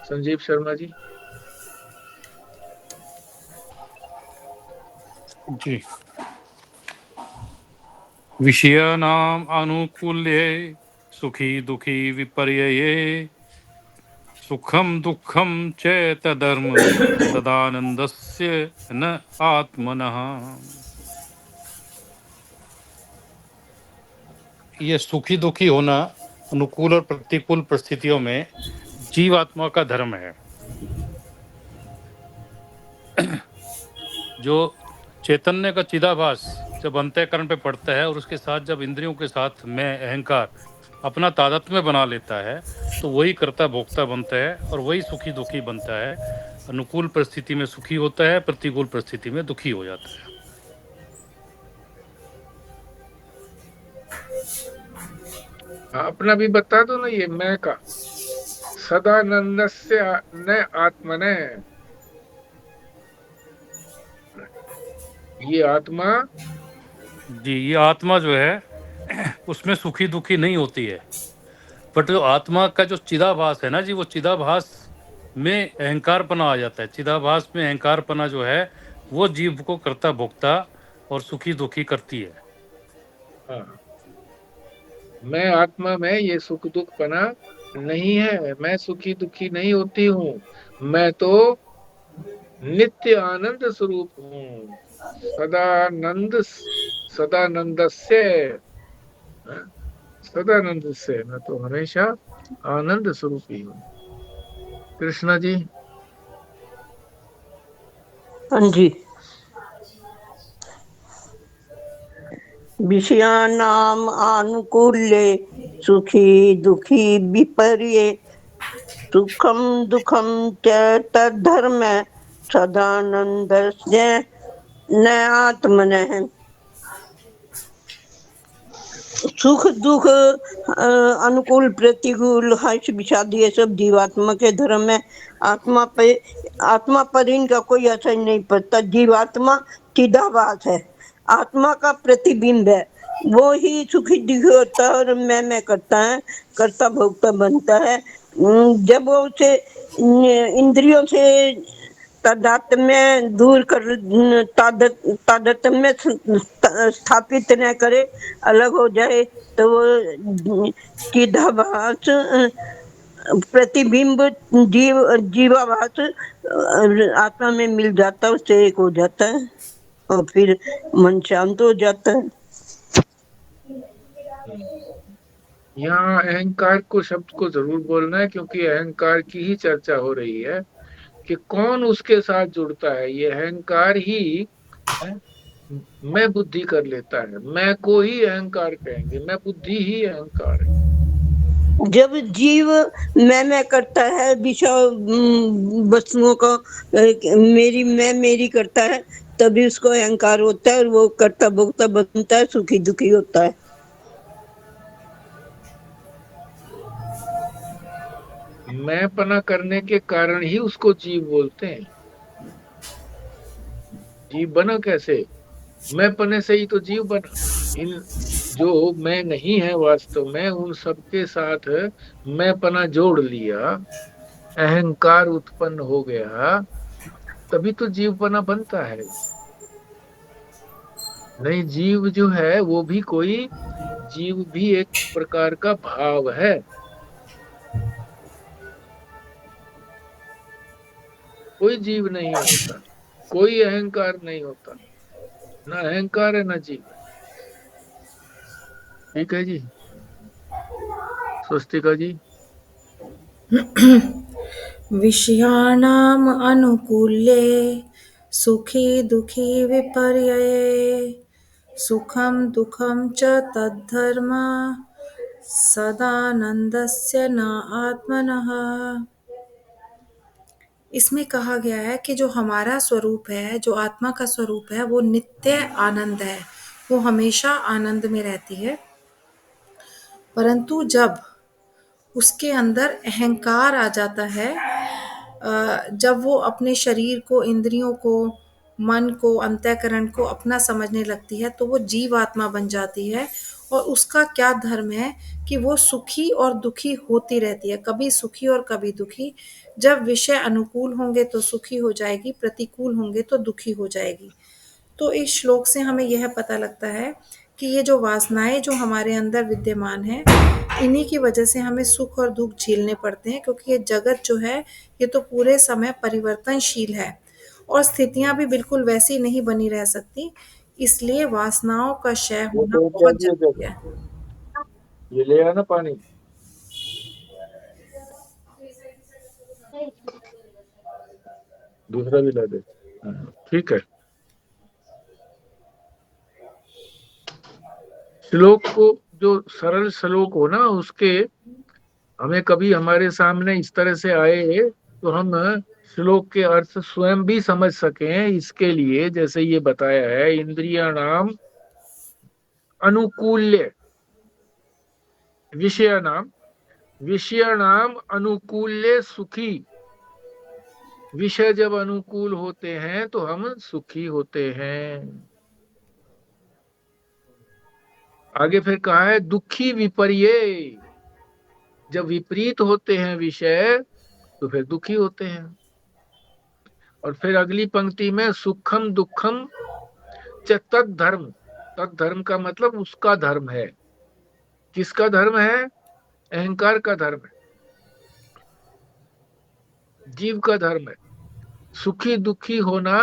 संजीव शर्मा जी। जी। विषयानाम अनुकूल्ये सुखी दुखी विपर्यये सुखम दुखम च तदर्म तदानंदस्य न आत्मनः। ये सुखी दुखी होना अनुकूल और प्रतिकूल परिस्थितियों में जीवात्मा का धर्म है। जो चैतन्य का चिदाभास जब अंतःकरण पे पड़ता है और उसके साथ जब इंद्रियों के साथ मैं अहंकार अपना तादात्म्य बना लेता है तो वही कर्ता भोक्ता बनता है और वही सुखी दुखी बनता है। अनुकूल परिस्थिति में सुखी होता है, प्रतिकूल परिस्थिति में दुखी हो जाता है। अपना भी बता दो ना, ये मैं का सदानंदस्य न आत्मने, ये आत्मा जी, ये आत्मा जो है उसमें सुखी दुखी नहीं होती है, बट जो आत्मा का जो चिदाभास है ना जी, वो चिदाभास में अहंकारपना आ जाता है। चिदाभास में अहंकारपना जो है वो जीव को कर्ता भोक्ता और सुखी दुखी करती है। हाँ, मैं आत्मा में ये सुख दुख पना नहीं है, मैं सुखी दुखी नहीं होती हूँ, मैं तो नित्य आनंद स्वरूप हूँ। सदानंद सदानंदस्य, सदानंद से मैं तो हमेशा आनंद स्वरूप ही हूँ। कृष्णा जी। हाँ जी। विषयानाम आनुकूल्ये सुखी दुखी विपर्ये सुखम दुखम च तद्धर्म सदानंदस्य न आत्मनः। सुख दुख अनुकूल प्रतिकूल हर्ष विषाद ये सब जीवात्मा के धर्म है। आत्मा पर इनका कोई असर नहीं पड़ता। जीवात्मा चिदाभास है, आत्मा का प्रतिबिंब है, वो ही सुखी दुखी होता है और मैं करता है, कर्ता भोक्ता बनता है। जब वो उसे इंद्रियों से तादात्म्य दूर कर तादात्म्य स्थापित न करे, अलग हो जाए, तो वो चिदाभास प्रतिबिंब जीवाभास आत्मा में मिल जाता है, उससे एक हो जाता है और फिर मन शांत हो जाता है। यहाँ अहंकार को शब्द को जरूर बोलना है, क्योंकि अहंकार की ही चर्चा हो रही है कि कौन उसके साथ जुड़ता है। ये अहंकार ही मैं बुद्धि कर लेता है, मैं को ही अहंकार कहेंगे, मैं बुद्धि ही अहंकार है। जब जीव मैं करता है, विषय वस्तुओं का मेरी करता है, तभी उसको अहंकार होता है और वो कर्ता भोक्ता बनता है, सुखी दुखी होता है। मैंपना करने के कारण ही उसको जीव बोलते हैं। जीव बना कैसे? मैंपने से ही तो जीव बना। इन जो मैं नहीं है वास्तव में, उन सबके साथ मैंपना जोड़ लिया, अहंकार उत्पन्न हो गया, तभी तो जीवपना बनता है। नहीं, जीव जो है वो भी कोई, जीव भी एक प्रकार का भाव है। कोई जीव नहीं होता, कोई अहंकार नहीं होता, ना अहंकार है ना जीव है। ठीक है जी। स्वस्तिका जी। विषयाणाम् अनुकूल्ये सुखी दुखी विपर्यये सुखं दुःखं च तद्धर्म सदानंदस्य न आत्मनः। इसमें कहा गया है कि जो हमारा स्वरूप है, जो आत्मा का स्वरूप है, वो नित्य आनंद है, वो हमेशा आनंद में रहती है। परंतु जब उसके अंदर अहंकार आ जाता है, जब वो अपने शरीर को, इंद्रियों को, मन को, अंतःकरण को अपना समझने लगती है, तो वो जीव आत्मा बन जाती है। और उसका क्या धर्म है कि वो सुखी और दुखी होती रहती है, कभी सुखी और कभी दुखी। जब विषय अनुकूल होंगे तो सुखी हो जाएगी, प्रतिकूल होंगे तो दुखी हो जाएगी। तो इस श्लोक से हमें यह पता लगता है कि ये जो वासनाएं जो हमारे अंदर विद्यमान हैं, इन्हीं की वजह से हमें सुख और दुख झेलने पड़ते हैं, क्योंकि ये जगत जो है, ये तो पूरे समय परिवर्तनशील है और स्थितियां भी बिल्कुल वैसी नहीं बनी रह सकती। इसलिए वासनाओं का क्षय ये होना तो बहुत चाहिए जरूरी है। ये ले आना पानी। दूसरा भी ला दे। ठीक है। श्लोक को, जो सरल श्लोक हो ना, उसके हमें कभी हमारे सामने इस तरह से आए तो हम श्लोक के अर्थ स्वयं भी समझ सकें, इसके लिए जैसे ये बताया है, इंद्रियाणाम अनुकूल्य विषयाणाम, विषयाणाम अनुकूल्य सुखी। विषय जब अनुकूल होते हैं तो हम सुखी होते हैं। आगे फिर कहा है दुखी विपर्ये, जब विपरीत होते हैं विषय तो फिर दुखी होते हैं। और फिर अगली पंक्ति में सुखम दुखम च तद्धर्म, तद्धर्म का मतलब उसका धर्म है। किसका धर्म है? अहंकार का धर्म है, जीव का धर्म है। सुखी दुखी होना,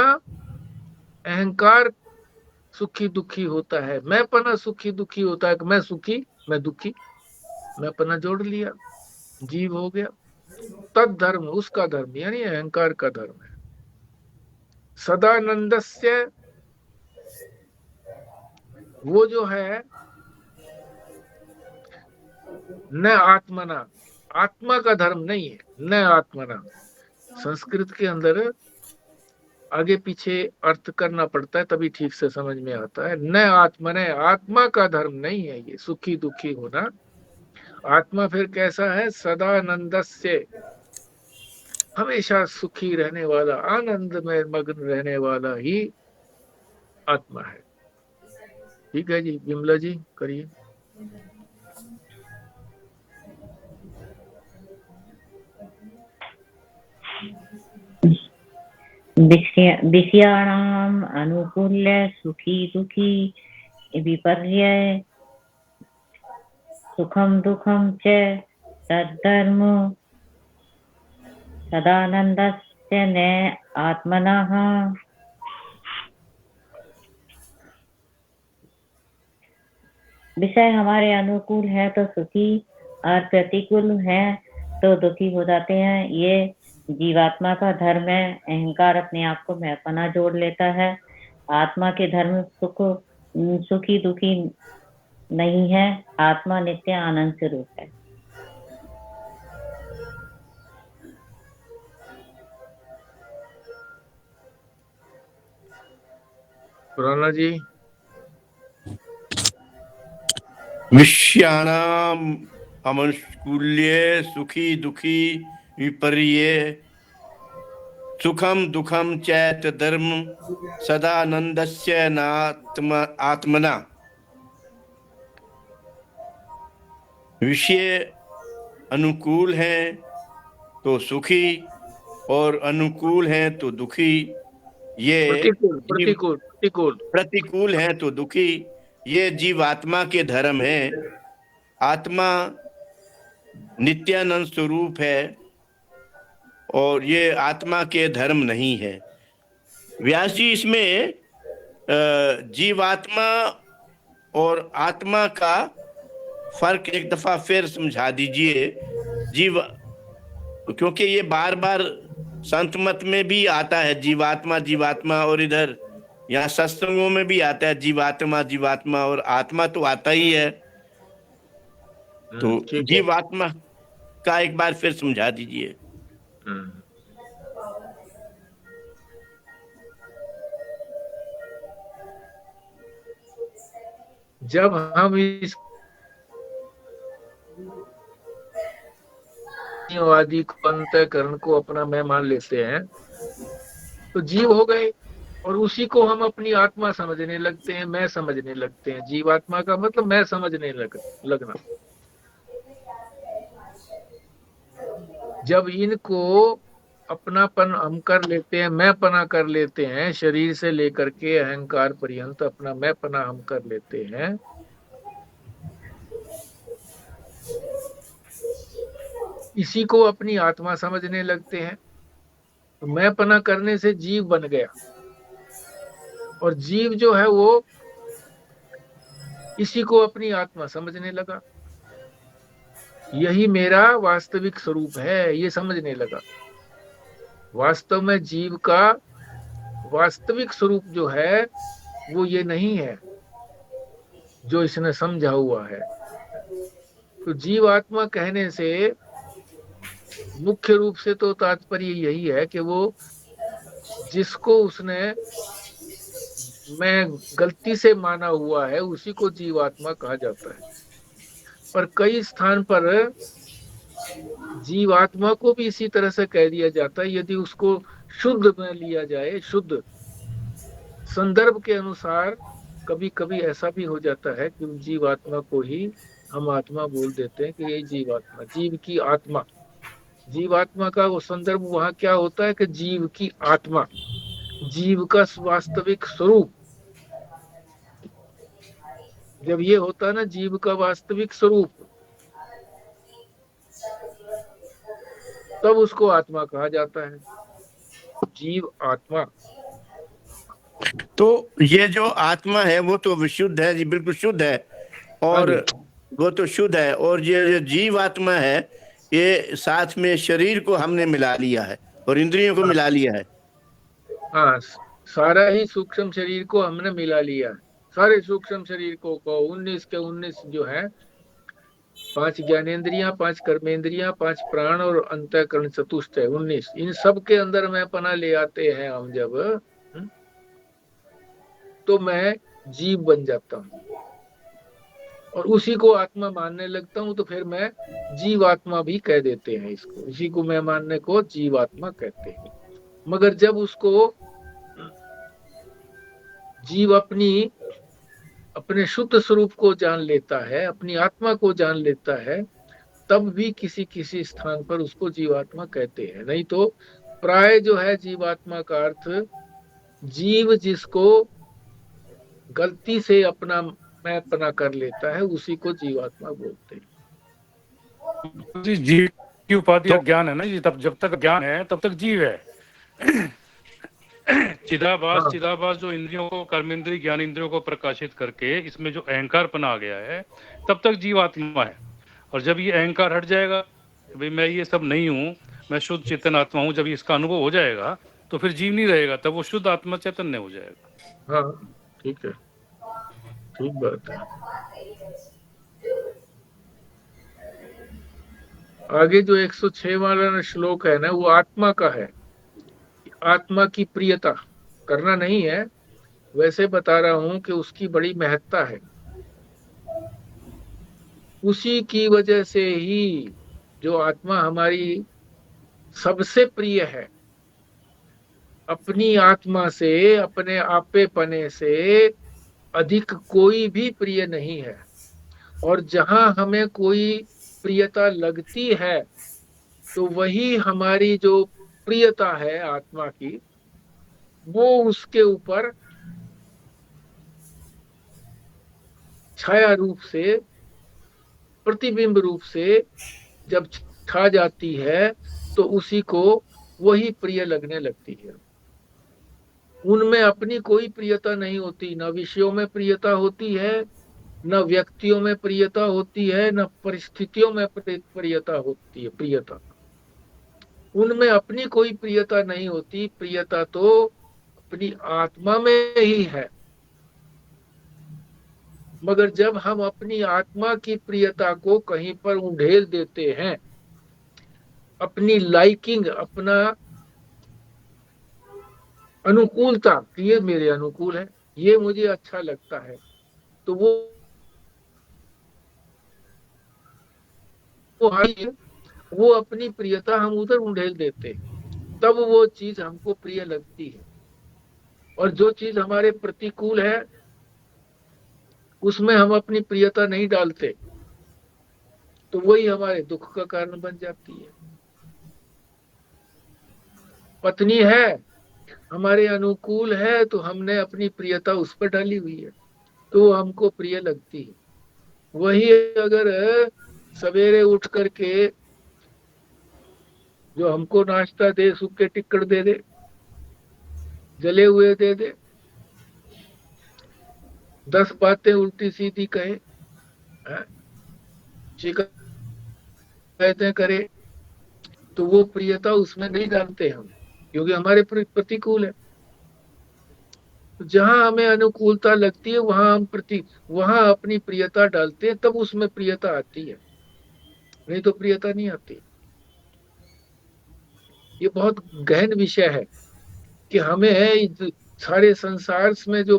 अहंकार सुखी दुखी होता है, मैं पना सुखी दुखी होता है कि मैं सुखी मैं दुखी, मैं पना जोड़ लिया, जीव हो गया। तद धर्म, उसका धर्म यानी अहंकार का धर्म है। सदानंदस्य, वो जो है न आत्मना, आत्मा का धर्म नहीं है, न आत्मना। संस्कृत के अंदर आगे पीछे अर्थ करना पड़ता है, तभी ठीक से समझ में आता है। न आत्मने, आत्मा का धर्म नहीं है ये सुखी दुखी होना। आत्मा फिर कैसा है? सदानंदस्य, हमेशा सुखी रहने वाला, आनंद में मग्न रहने वाला ही आत्मा है। ठीक है जी। विमला जी करिए। विषयाणाम् अनुकूल्य सुखी दुखी विपर्य सुखम दुखम च तद्धर्म सदानंदस्य न आत्मनः। विषय हमारे अनुकूल है तो सुखी और प्रतिकूल है तो दुखी हो जाते हैं। ये जीवात्मा का धर्म है। अहंकार अपने आप को मैंपना जोड़ लेता है। आत्मा के धर्म सुखी दुखी नहीं है। आत्मा नित्य आनंद स्वरूप है। पुराना जी। विषयाणाम अनुकूल्ये सुखी दुखी विपर्ये सुखम दुखम चैत धर्म सदानंदस्य नात्म आत्मना। विषय अनुकूल हैं तो सुखी और अनुकूल हैं तो दुखी। ये प्रतिकूल हैं तो दुखी। ये जीवात्मा के धर्म हैं। आत्मा नित्यानंद स्वरूप है और ये आत्मा के धर्म नहीं है। व्यास जी इसमें जीवात्मा और आत्मा का फर्क एक दफा फिर समझा दीजिए। क्योंकि ये बार बार संत मत में भी आता है जीवात्मा जीवात्मा, और इधर यहाँ सत्संगों में भी आता है जीवात्मा जीवात्मा, और आत्मा तो आता ही है। तो जीवात्मा का एक बार फिर समझा दीजिए। जब हम इस वादी को अंतःकरण को अपना मैं मान लेते हैं तो जीव हो गए, और उसी को हम अपनी आत्मा समझने लगते हैं, मैं समझने लगते हैं। जीवात्मा का मतलब मैं समझने लगना। जब इनको अपनापन हम कर लेते हैं, मैं पना कर लेते हैं, शरीर से लेकर के अहंकार पर्यंत अपना मैं पना हम कर लेते हैं, इसी को अपनी आत्मा समझने लगते हैं। तो मैं पना करने से जीव बन गया, और जीव जो है वो इसी को अपनी आत्मा समझने लगा। यही मेरा वास्तविक स्वरूप है, ये समझने लगा। वास्तव में जीव का वास्तविक स्वरूप जो है वो ये नहीं है जो इसने समझा हुआ है। तो जीव आत्मा कहने से मुख्य रूप से तो तात्पर्य यही है कि वो जिसको उसने मैं गलती से माना हुआ है उसी को जीवात्मा कहा जाता है। पर कई स्थान पर जीवात्मा को भी इसी तरह से कह दिया जाता है, यदि उसको शुद्ध में लिया जाए, शुद्ध संदर्भ के अनुसार। कभी कभी ऐसा भी हो जाता है कि जीवात्मा को ही हम आत्मा बोल देते हैं कि ये जीवात्मा, जीव की आत्मा। जीवात्मा का वो संदर्भ वहां क्या होता है कि जीव की आत्मा, जीव का वास्तविक स्वरूप। जब ये होता है ना जीव का वास्तविक स्वरूप, तब उसको आत्मा कहा जाता है, जीव आत्मा। तो ये जो आत्मा है वो तो विशुद्ध है जी, बिल्कुल शुद्ध है, और वो तो शुद्ध है। और ये जीव आत्मा है, ये साथ में शरीर को हमने मिला लिया है और इंद्रियों को मिला लिया है। हाँ, सारा ही सूक्ष्म शरीर को हमने मिला लिया है। सारे सूक्ष्म शरीर को 19 के 19 जो है, 5 ज्ञानेंद्रियां, 5 कर्मेंद्रियां, 5 प्राण और अंतःकरण चतुष्ट है 19। इन सब के अंदर मैं पना ले आते हैं हम जब, तो मैं जीव बन जाता हूँ और उसी को आत्मा मानने लगता हूँ। तो फिर मैं जीवात्मा भी कह देते हैं इसको, इसी को मैं मानने को जीवात्मा कहते हैं। मगर जब उसको जीव अपने शुद्ध स्वरूप को जान लेता है, अपनी आत्मा को जान लेता है, तब भी किसी किसी स्थान पर उसको जीवात्मा कहते हैं। नहीं तो प्राय जो है जीवात्मा का अर्थ जीव जिसको गलती से अपना मैं अपना कर लेता है उसी को जीवात्मा बोलते हैं। जीव की उपाधि ज्ञान है ना जी, तब जब तक ज्ञान है तब तक जीव है। चिदाभास जो इंद्रियों को, कर्मेंद्रिय ज्ञानेंद्रियों को प्रकाशित करके इसमें जो अहंकार पना आ गया है, तब तक जीवात्मा है। और जब ये अहंकार हट जाएगा, भाई मैं ये सब नहीं हूँ, मैं शुद्ध चेतन आत्मा हूँ, जब इसका अनुभव हो जाएगा तो फिर जीव नहीं रहेगा, तब वो शुद्ध आत्मा चैतन्य हो जाएगा। हाँ ठीक है, ठीक बात है। आगे जो 106 वाला श्लोक है ना, वो आत्मा का है। आत्मा की प्रियता करना नहीं है, वैसे बता रहा हूं कि उसकी बड़ी महत्ता है। उसी की वजह से ही जो आत्मा हमारी सबसे प्रिय है। अपनी आत्मा से, अपने आपेपने से अधिक कोई भी प्रिय नहीं है। और जहां हमें कोई प्रियता लगती है तो वही हमारी जो प्रियता है आत्मा की, वो उसके ऊपर छाया रूप से, प्रतिबिंब रूप से जब छा जाती है तो उसी को वही प्रिय लगने लगती है। उनमें अपनी कोई प्रियता नहीं होती, न विषयों में प्रियता होती है, न व्यक्तियों में प्रियता होती है, न परिस्थितियों में प्रियता होती है। प्रियता उनमें अपनी कोई प्रियता नहीं होती। प्रियता तो अपनी आत्मा में ही है। मगर जब हम अपनी आत्मा की प्रियता को कहीं पर उंडेल देते हैं, अपनी लाइकिंग, अपना अनुकूलता, ये मेरे अनुकूल है, ये मुझे अच्छा लगता है, तो वो अपनी प्रियता हम उधर उंडेल देते हैं, तब वो चीज हमको प्रिय लगती है। और जो चीज हमारे प्रतिकूल है उसमें हम अपनी प्रियता नहीं डालते, तो वही हमारे दुख का कारण बन जाती है। पत्नी है, हमारे अनुकूल है, तो हमने अपनी प्रियता उस पर डाली हुई है, तो वो हमको प्रिय लगती है। वही अगर सवेरे उठ करके जो हमको नाश्ता दे, सूखे टिक्कड़ दे दे, जले हुए दे दे, 10 बातें उल्टी सीधी कहे, शिकायतें करे, तो वो प्रियता उसमें नहीं डालते हम, क्योंकि हमारे प्रतिकूल है। तो जहां हमें अनुकूलता लगती है वहां अपनी प्रियता डालते हैं, तब उसमें प्रियता आती है, नहीं तो प्रियता नहीं आती। ये बहुत गहन विषय है कि हमें सारे संसार में जो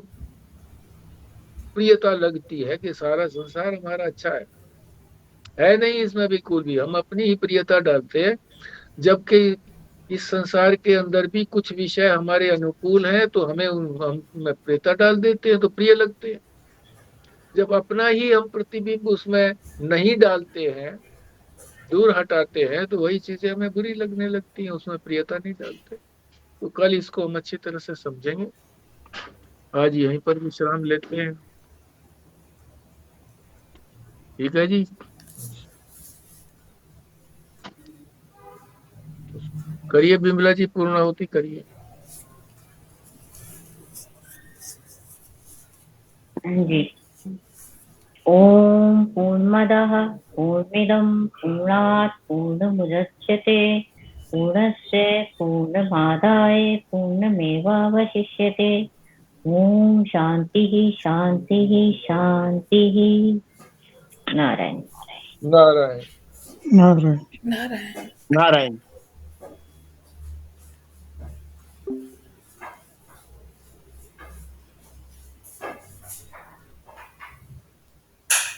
प्रियता लगती है कि सारा संसार हमारा अच्छा है नहीं इसमें बिल्कुल भी। हम अपनी ही प्रियता डालते हैं, जबकि इस संसार के अंदर भी कुछ विषय हमारे अनुकूल हैं, तो हमें हम प्रियता डाल देते हैं, तो प्रिय लगते हैं। जब अपना ही हम प्रतिबिंब उसमें नहीं डालते हैं, दूर हटाते हैं, तो वही चीजें हमें बुरी लगने लगती हैं, उसमें प्रियता नहीं डालते। तो कल इसको हम अच्छी तरह से समझेंगे। आज यहीं पर विश्राम लेते हैं। ठीक है जी, करिए बिमला जी, पूर्णाहुति करिए। जी। ओम पूर्णमदः पूर्णमिदं पूर्णात् पूर्णमुदच्यते पूर्णस्य पूर्णमादाय पूर्णमेवावशिष्यते। ओम शांति शांति शांति। नारायण नारायण नारायण नारायण।